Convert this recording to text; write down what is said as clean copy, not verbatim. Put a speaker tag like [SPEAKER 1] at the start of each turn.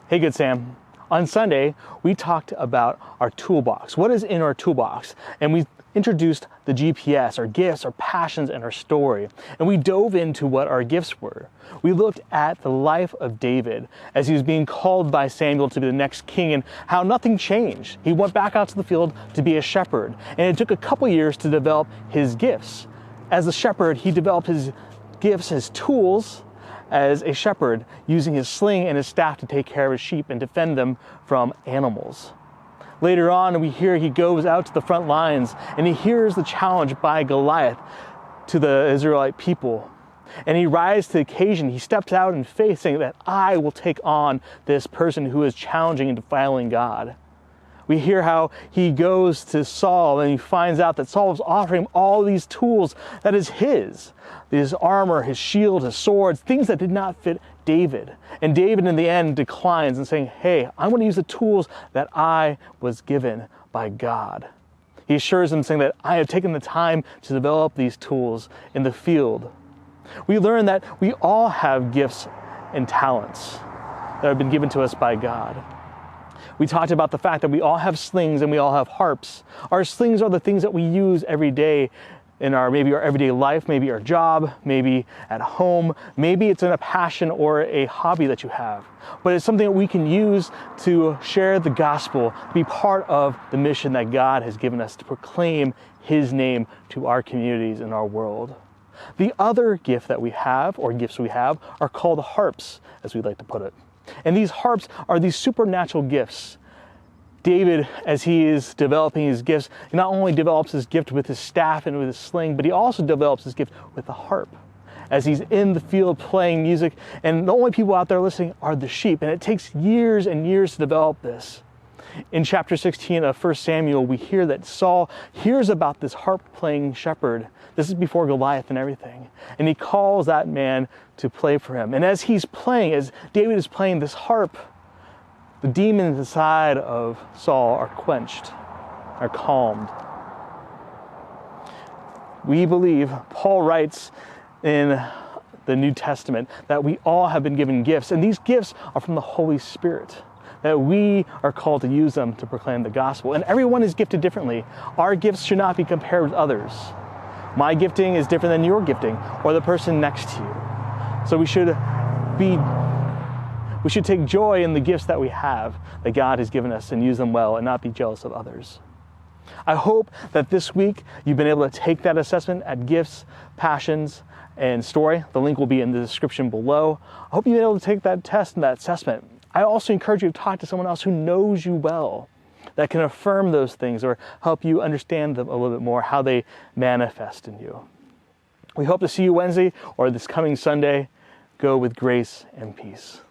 [SPEAKER 1] Hey, Good Sam. On Sunday, we talked about our toolbox. What is in our toolbox? And we introduced the GPS, our gifts, our passions, and our story. And we dove into what our gifts were. We looked at the life of David as he was being called by Samuel to be the next king and how nothing changed. He went back out to the field to be a shepherd. And it took a couple years to develop his gifts. As a shepherd, he developed his gifts, his tools, as a shepherd, using his sling and his staff to take care of his sheep and defend them from animals. Later on, we hear he goes out to the front lines and he hears the challenge by Goliath to the Israelite people. And he rises to the occasion. He steps out in faith, saying that I will take on this person who is challenging and defiling God. We hear how he goes to Saul and he finds out that Saul is offering him all these tools that is his armor, his shield, his swords, things that did not fit David. And David in the end declines and saying, hey, I want to use the tools that I was given by God. He assures him saying that I have taken the time to develop these tools in the field. We learn that we all have gifts and talents that have been given to us by God. We talked about the fact that we all have slings and we all have harps. Our slings are the things that we use every day in maybe our everyday life, maybe our job, maybe at home, maybe it's in a passion or a hobby that you have. But it's something that we can use to share the gospel, to be part of the mission that God has given us to proclaim His name to our communities and our world. The other gift that we have, or gifts we have, are called harps, as we like to put it. And these harps are these supernatural gifts. David, as he is developing his gifts, he not only develops his gift with his staff and with his sling, but he also develops his gift with the harp. As he's in the field playing music, and the only people out there listening are the sheep. And it takes years and years to develop this. In chapter 16 of 1 Samuel, we hear that Saul hears about this harp-playing shepherd. This is before Goliath and everything. And he calls that man to play for him. And as he's playing, as David is playing this harp, the demons inside of Saul are quenched, are calmed. We believe, Paul writes in the New Testament, that we all have been given gifts. And these gifts are from the Holy Spirit, that we are called to use them to proclaim the gospel. And everyone is gifted differently. Our gifts should not be compared with others. My gifting is different than your gifting or the person next to you. So we should take joy in the gifts that we have, that God has given us, and use them well and not be jealous of others. I hope that this week you've been able to take that assessment at gifts, passions, and story. The link will be in the description below. I hope you've been able to take that test and that assessment. I also encourage you to talk to someone else who knows you well, that can affirm those things or help you understand them a little bit more, how they manifest in you. We hope to see you Wednesday or this coming Sunday. Go with grace and peace.